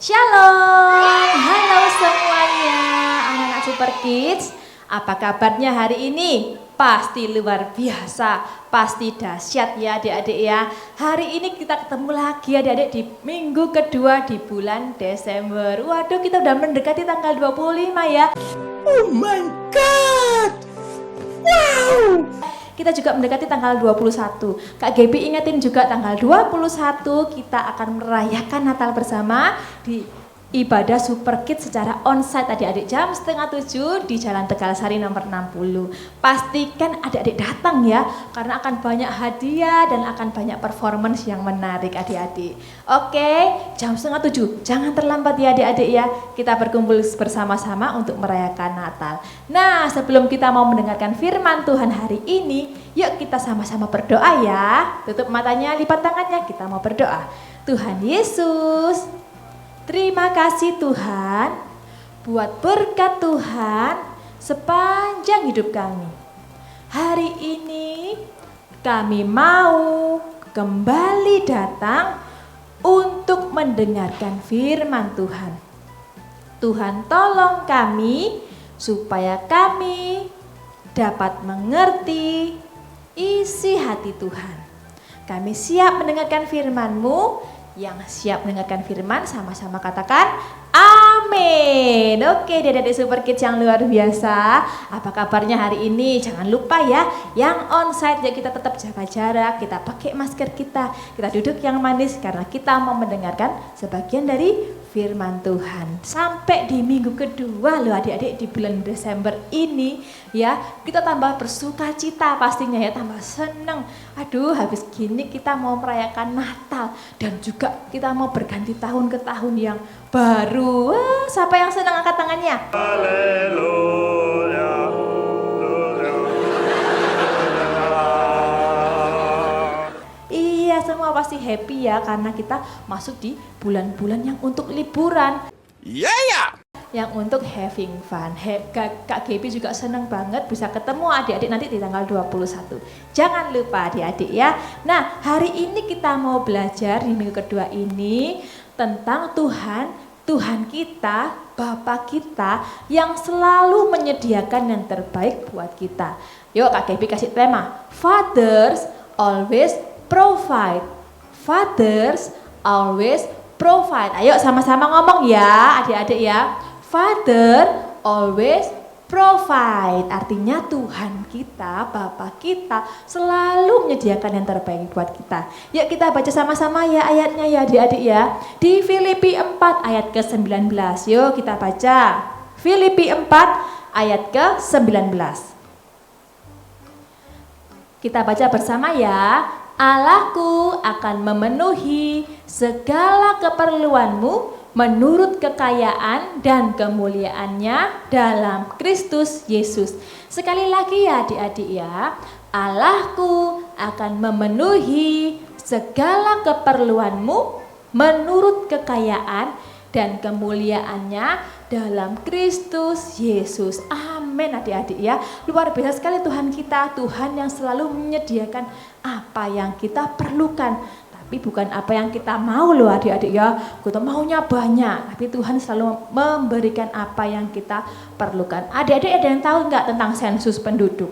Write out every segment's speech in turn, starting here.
Shalom, halo semuanya anak-anak Super Kids. Apa kabarnya hari ini? Pasti luar biasa, pasti dahsyat ya adik-adik ya. Hari ini kita ketemu lagi adik-adik di minggu kedua di bulan Desember. Waduh, kita udah mendekati tanggal 25 ya. Oh my God, wow. Kita juga mendekati tanggal 21. Kak Gaby ingetin juga tanggal 21 kita akan merayakan Natal bersama di ibadah Super Kids secara onsite adik-adik jam 6:30 di Jalan Tegalsari nomor 60. Pastikan adik-adik datang ya, karena akan banyak hadiah dan akan banyak performance yang menarik adik-adik. Oke, jam 6:30, jangan terlambat ya adik-adik ya. Kita berkumpul bersama-sama untuk merayakan Natal. Nah, sebelum kita mau mendengarkan firman Tuhan hari ini, yuk kita sama-sama berdoa ya. Tutup matanya, lipat tangannya, kita mau berdoa. Tuhan Yesus, terima kasih Tuhan buat berkat Tuhan sepanjang hidup kami. Hari ini kami mau kembali datang untuk mendengarkan firman Tuhan. Tuhan tolong kami supaya kami dapat mengerti isi hati Tuhan. Kami siap mendengarkan firman-Mu. Yang siap mendengarkan firman sama-sama katakan amin. Oke, adik-adik Super Kids yang luar biasa, apa kabarnya hari ini? Jangan lupa ya, yang onsite ya kita tetap jaga jarak, kita pakai masker kita duduk yang manis karena kita mau mendengarkan sebagian dari firman Tuhan. Sampai di minggu kedua loh adik-adik di bulan Desember ini ya, kita tambah bersuka cita pastinya ya, tambah seneng. Aduh, habis gini kita mau merayakan Natal dan juga kita mau berganti tahun ke tahun yang baru. Wah, siapa yang senang angkat tangannya? Haleluya. Iya, semua pasti happy ya karena kita masuk di bulan-bulan yang untuk liburan. Yeah. Yang untuk having fun. Kak Gaby juga senang banget bisa ketemu adik-adik nanti di tanggal 21. Jangan lupa adik-adik ya. Nah, hari ini kita mau belajar di minggu kedua ini tentang Tuhan kita, Bapa kita yang selalu menyediakan yang terbaik buat kita. Yuk Kak Gaby kasih tema, Fathers always provide. Fathers always provide. Ayo sama-sama ngomong ya adik-adik ya. Father always provide. Artinya Tuhan kita, Bapa kita selalu menyediakan yang terbaik buat kita. Yuk kita baca sama-sama ya ayatnya ya adik-adik ya. Di Filipi 4 ayat ke-19. Yuk kita baca. Filipi 4 ayat ke-19. Kita baca bersama ya. Allahku akan memenuhi segala keperluanmu menurut kekayaan dan kemuliaannya dalam Kristus Yesus. Sekali lagi ya adik-adik ya, Allahku akan memenuhi segala keperluanmu menurut kekayaan dan kemuliaannya dalam Kristus Yesus. Amin adik-adik ya. Luar biasa sekali Tuhan kita, Tuhan yang selalu menyediakan apa yang kita perlukan. Tapi bukan apa yang kita mau loh adik-adik ya, kita maunya banyak, tapi Tuhan selalu memberikan apa yang kita perlukan. Adik-adik ada yang tahu nggak tentang sensus penduduk?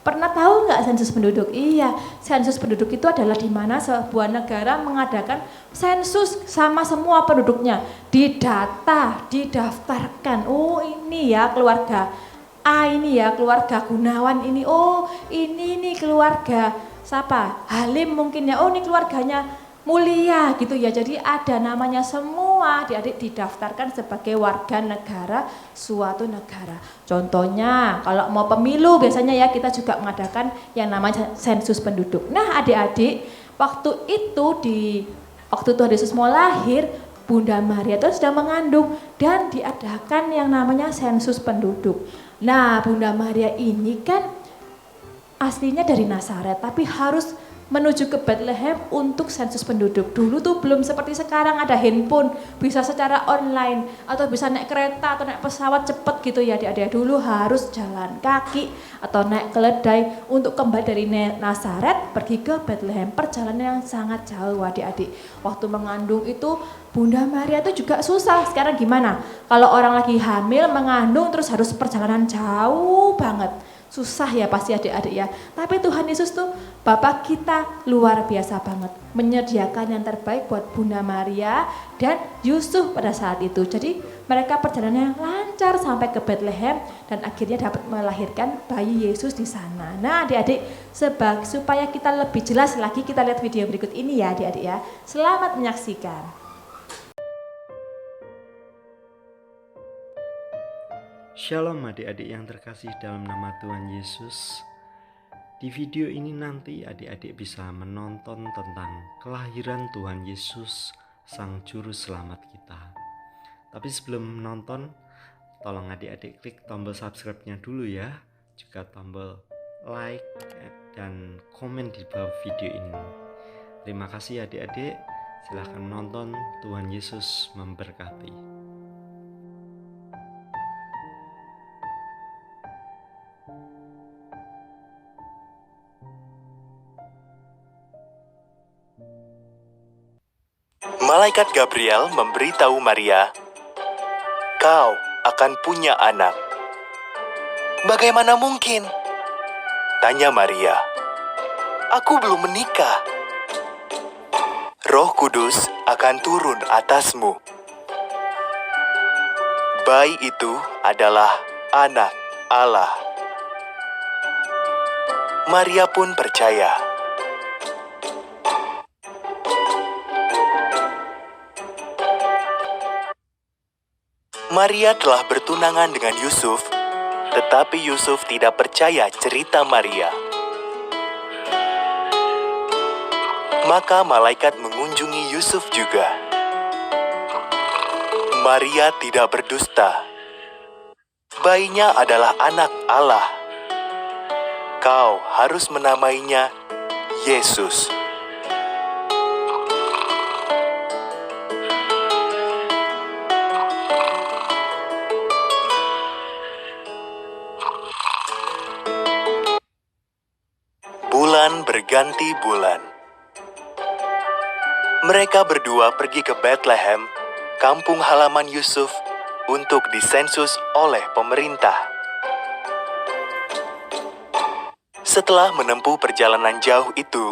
Pernah tahu nggak sensus penduduk? Iya, sensus penduduk itu adalah di mana sebuah negara mengadakan sensus sama semua penduduknya, didata, didaftarkan. Oh ini ya keluarga A, ini ya keluarga Gunawan ini, oh ini nih keluarga siapa? Halim mungkin ya, oh ini keluarganya Mulia gitu ya. Jadi ada namanya semua adik-adik didaftarkan sebagai warga negara suatu negara. Contohnya kalau mau pemilu biasanya ya kita juga mengadakan yang namanya sensus penduduk. Nah adik-adik waktu Tuhan Yesus mau lahir, Bunda Maria itu sudah mengandung dan diadakan yang namanya sensus penduduk. Nah Bunda Maria ini kan aslinya dari Nazaret tapi harus menuju ke Bethlehem untuk sensus penduduk. Dulu tuh belum seperti sekarang ada handphone, bisa secara online atau bisa naik kereta atau naik pesawat cepet gitu ya adik-adik. Dulu harus jalan kaki atau naik keledai untuk kembali dari Nazaret pergi ke Bethlehem. Perjalanan yang sangat jauh adik-adik. Waktu mengandung itu Bunda Maria itu juga susah. Sekarang gimana? Kalau orang lagi hamil mengandung terus harus perjalanan jauh banget. Susah ya pasti adik-adik ya. Tapi Tuhan Yesus tuh Bapa kita luar biasa banget. Menyediakan yang terbaik buat Bunda Maria dan Yusuf pada saat itu. Jadi mereka perjalanannya lancar sampai ke Bethlehem dan akhirnya dapat melahirkan bayi Yesus di sana. Nah adik-adik, supaya kita lebih jelas lagi kita lihat video berikut ini ya adik-adik ya. Selamat menyaksikan. Shalom adik-adik yang terkasih dalam nama Tuhan Yesus. Di video ini nanti adik-adik bisa menonton tentang kelahiran Tuhan Yesus, Sang Juru Selamat kita. Tapi sebelum menonton, tolong adik-adik klik tombol subscribe-nya dulu ya. Juga tombol like dan komen di bawah video ini. Terima kasih adik-adik, silahkan nonton. Tuhan Yesus memberkati. Malaikat Gabriel memberitahu Maria, "Kau akan punya anak." "Bagaimana mungkin?" tanya Maria. "Aku belum menikah." "Roh Kudus akan turun atasmu. Bayi itu adalah anak Allah." Maria pun percaya. Maria telah bertunangan dengan Yusuf, tetapi Yusuf tidak percaya cerita Maria. Maka malaikat mengunjungi Yusuf juga. Maria tidak berdusta. Bayinya adalah anak Allah. Kau harus menamainya Yesus. Bulan berganti bulan. Mereka berdua pergi ke Bethlehem, kampung halaman Yusuf, untuk disensus oleh pemerintah. Setelah menempuh perjalanan jauh itu,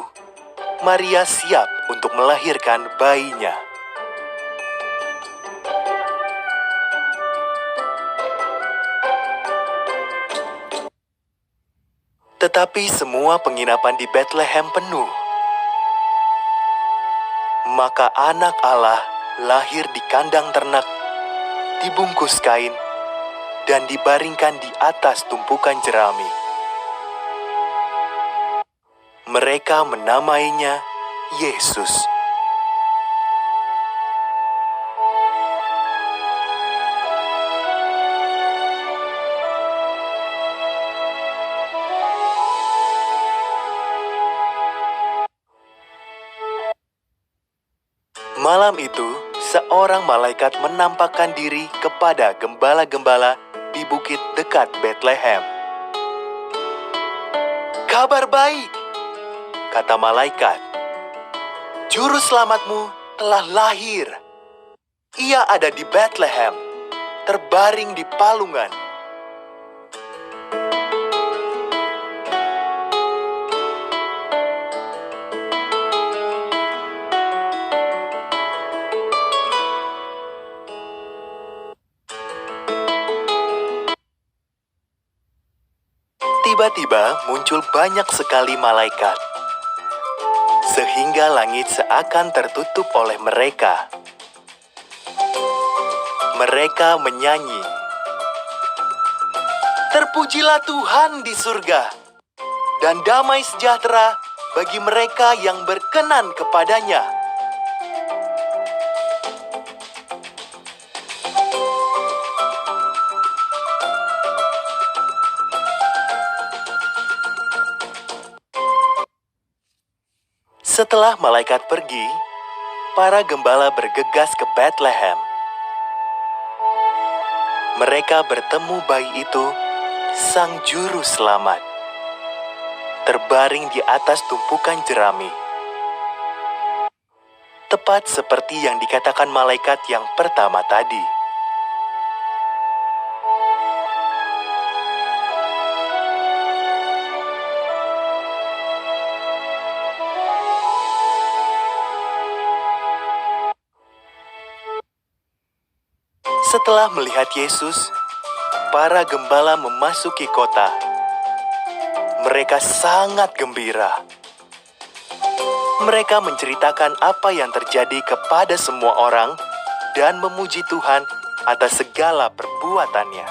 Maria siap untuk melahirkan bayinya. Tetapi semua penginapan di Bethlehem penuh. Maka anak Allah lahir di kandang ternak, dibungkus kain, dan dibaringkan di atas tumpukan jerami. Mereka menamainya Yesus. Malam itu, seorang malaikat menampakkan diri kepada gembala-gembala di bukit dekat Bethlehem. "Kabar baik," kata malaikat. "Juru selamatmu telah lahir. Ia ada di Bethlehem, terbaring di palungan." Tiba-tiba muncul banyak sekali malaikat, sehingga langit seakan tertutup oleh mereka. Mereka menyanyi, "Terpujilah Tuhan di surga, dan damai sejahtera bagi mereka yang berkenan kepadanya." Setelah malaikat pergi, para gembala bergegas ke Bethlehem. Mereka bertemu bayi itu, sang juru selamat, terbaring di atas tumpukan jerami. Tepat seperti yang dikatakan malaikat yang pertama tadi. Setelah melihat Yesus, para gembala memasuki kota. Mereka sangat gembira. Mereka menceritakan apa yang terjadi kepada semua orang dan memuji Tuhan atas segala perbuatannya.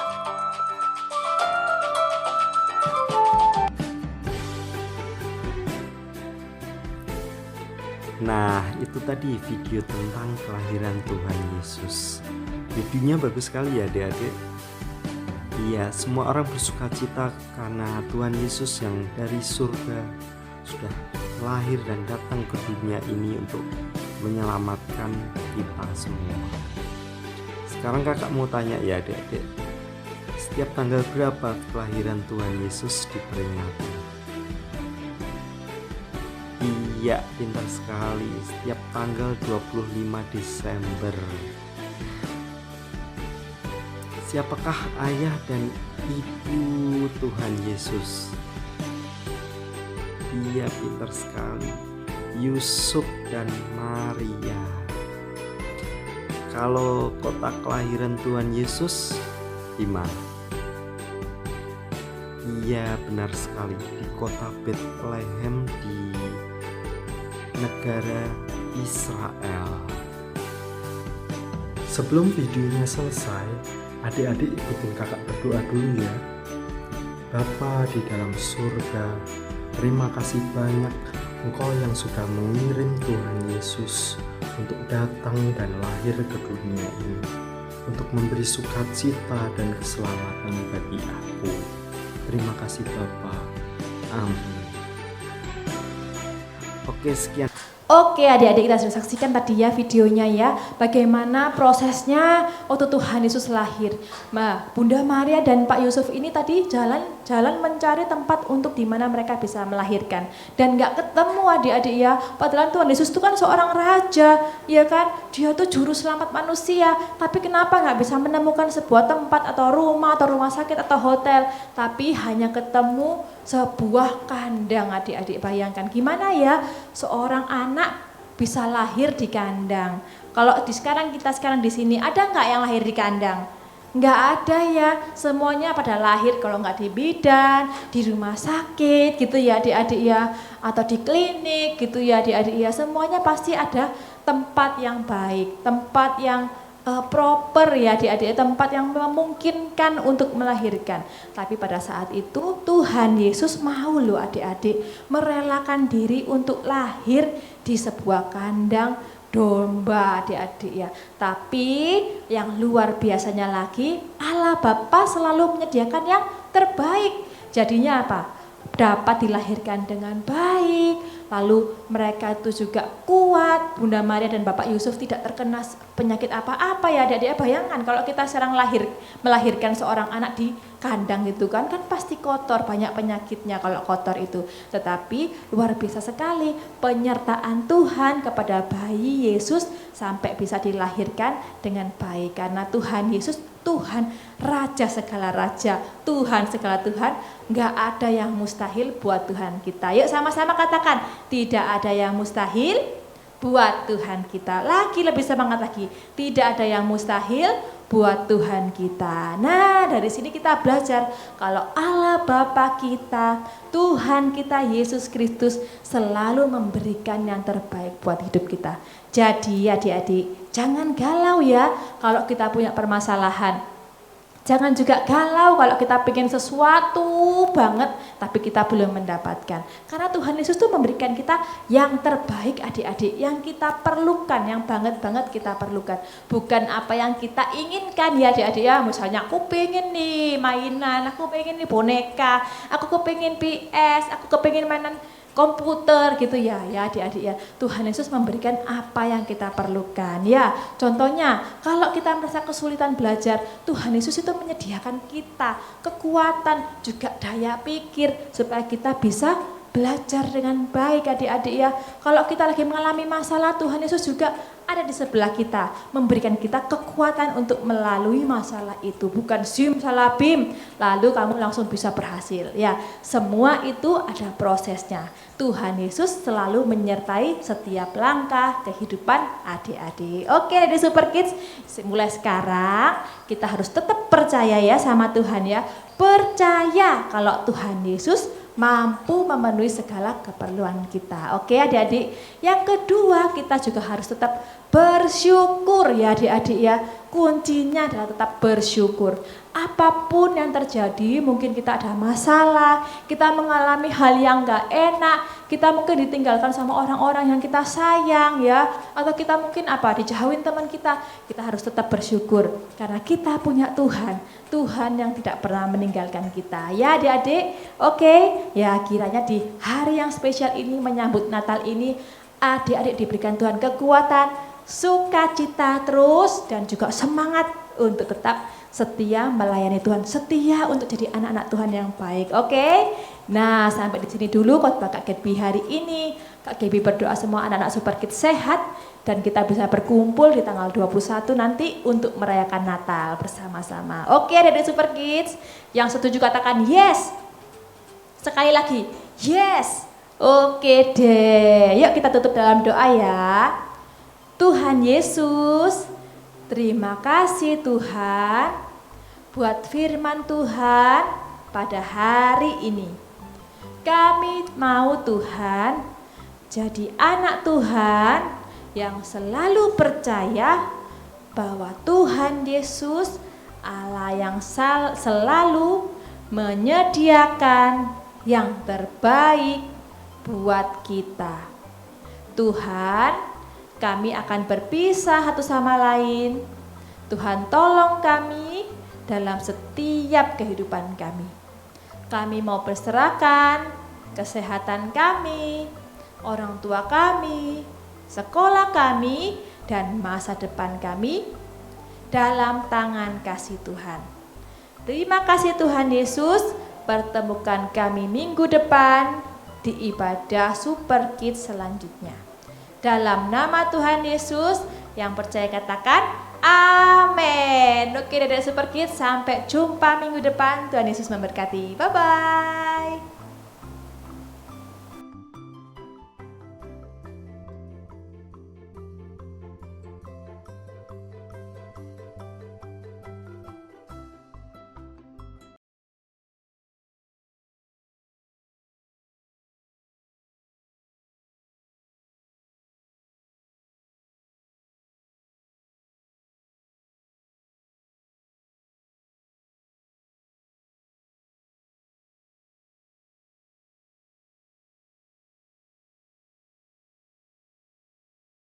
Nah, itu tadi video tentang kelahiran Tuhan Yesus. Videonya bagus sekali ya adik-adik. Iya, semua orang bersuka cita karena Tuhan Yesus yang dari surga sudah lahir dan datang ke dunia ini untuk menyelamatkan kita semua. Sekarang kakak mau tanya ya adik-adik, setiap tanggal berapa kelahiran Tuhan Yesus diperingati? Iya, pintar sekali, setiap tanggal 25 Desember. Siapakah ayah dan ibu Tuhan Yesus? Iya, pintar sekali, Yusuf dan Maria. Kalau kota kelahiran Tuhan Yesus di mana? Iya, benar sekali, di kota Bethlehem di negara Israel. Sebelum videonya selesai, adik-adik ikutin kakak berdoa dulu ya. Bapa di dalam surga, terima kasih banyak Engkau yang sudah mengirim Tuhan Yesus untuk datang dan lahir ke dunia ini, untuk memberi sukacita dan keselamatan bagi aku. Terima kasih Bapa. Amin. Oke, sekian. Oke adik-adik, kita sudah saksikan tadi ya videonya ya, bagaimana prosesnya waktu Tuhan Yesus lahir. Nah, Bunda Maria dan Pak Yusuf ini tadi jalan mencari tempat untuk dimana mereka bisa melahirkan. Dan gak ketemu adik-adik ya, padahal Tuhan Yesus itu kan seorang raja, ya kan? Dia tuh juru selamat manusia, tapi kenapa gak bisa menemukan sebuah tempat atau rumah sakit atau hotel, tapi hanya ketemu sebuah kandang. Adik-adik bayangkan gimana ya seorang anak bisa lahir di kandang. Kalau sekarang di sini ada nggak yang lahir di kandang? Nggak ada ya, semuanya pada lahir kalau nggak di bidan, di rumah sakit gitu ya adik-adik ya, atau di klinik gitu ya adik-adik ya, semuanya pasti ada tempat yang baik, tempat yang proper ya adik-adik, tempat yang memungkinkan untuk melahirkan. Tapi pada saat itu Tuhan Yesus mau loh adik-adik merelakan diri untuk lahir di sebuah kandang domba adik-adik ya. Tapi yang luar biasanya lagi, Allah Bapa selalu menyediakan yang terbaik. Jadinya apa? Dapat dilahirkan dengan baik, lalu mereka itu juga kuat. Bunda Maria dan Bapak Yusuf tidak terkena penyakit apa-apa ya adik-adik. Bayangkan kalau kita sekarang melahirkan seorang anak di kandang gitu kan pasti kotor, banyak penyakitnya kalau kotor itu. Tetapi luar biasa sekali penyertaan Tuhan kepada bayi Yesus sampai bisa dilahirkan dengan baik. Karena Tuhan Yesus, Tuhan Raja segala Raja, Tuhan segala Tuhan, nggak ada yang mustahil buat Tuhan kita. Yuk sama-sama katakan, tidak ada yang mustahil buat Tuhan kita. Lagi lebih semangat lagi, tidak ada yang mustahil buat Tuhan kita. Nah, dari sini kita belajar kalau Allah Bapa kita, Tuhan kita Yesus Kristus selalu memberikan yang terbaik buat hidup kita. Jadi adik-adik, jangan galau ya kalau kita punya permasalahan. Jangan juga galau kalau kita pengen sesuatu banget tapi kita belum mendapatkan. Karena Tuhan Yesus tuh memberikan kita yang terbaik adik-adik, yang kita perlukan, yang banget-banget kita perlukan. Bukan apa yang kita inginkan ya adik-adik ya. Misalnya aku pengen nih mainan, aku pengen nih boneka, aku kepengen PS, aku kepengen mainan komputer gitu ya adik-adik ya. Tuhan Yesus memberikan apa yang kita perlukan ya. Contohnya kalau kita merasa kesulitan belajar, Tuhan Yesus itu menyediakan kita kekuatan juga daya pikir supaya kita bisa belajar dengan baik adik-adik ya. Kalau kita lagi mengalami masalah, Tuhan Yesus juga ada di sebelah kita, memberikan kita kekuatan untuk melalui masalah itu. Bukan simsalabim, lalu kamu langsung bisa berhasil. Ya, semua itu ada prosesnya. Tuhan Yesus selalu menyertai setiap langkah kehidupan adik-adik. Oke, di Super Kids, mulai sekarang kita harus tetap percaya ya sama Tuhan ya. Percaya kalau Tuhan Yesus mampu memenuhi segala keperluan kita. Oke adik-adik. Yang kedua, kita juga harus tetap bersyukur ya adik-adik ya. Kuncinya adalah tetap bersyukur. Apapun yang terjadi, mungkin kita ada masalah, kita mengalami hal yang gak enak, kita mungkin ditinggalkan sama orang-orang yang kita sayang ya, atau kita mungkin dijauhin teman kita harus tetap bersyukur karena kita punya Tuhan yang tidak pernah meninggalkan kita ya adik-adik. Oke, ya kiranya di hari yang spesial ini menyambut Natal ini, adik-adik diberikan Tuhan kekuatan, sukacita terus dan juga semangat untuk tetap setia melayani Tuhan, setia untuk jadi anak-anak Tuhan yang baik. Oke. Nah, sampai di sini dulu khotbah Kak Gaby hari ini. Kak Gaby berdoa semua anak-anak Super Kids sehat dan kita bisa berkumpul di tanggal 21 nanti untuk merayakan Natal bersama-sama. Oke, Adik-adik Super Kids, yang setuju katakan yes. Sekali lagi, yes. Oke deh. Yuk kita tutup dalam doa ya. Tuhan Yesus, terima kasih Tuhan buat firman Tuhan pada hari ini. Kami mau Tuhan jadi anak Tuhan yang selalu percaya bahwa Tuhan Yesus Allah yang selalu menyediakan yang terbaik buat kita. Tuhan, kami akan berpisah satu sama lain. Tuhan tolong kami dalam setiap kehidupan kami. Kami mau berserahkan kesehatan kami, orang tua kami, sekolah kami, dan masa depan kami dalam tangan kasih Tuhan. Terima kasih Tuhan Yesus, pertemukan kami minggu depan di ibadah Super Kids selanjutnya. Dalam nama Tuhan Yesus, yang percaya katakan amin. Oke, Adik-adik Super Kids, sampai jumpa minggu depan. Tuhan Yesus memberkati. Bye-bye.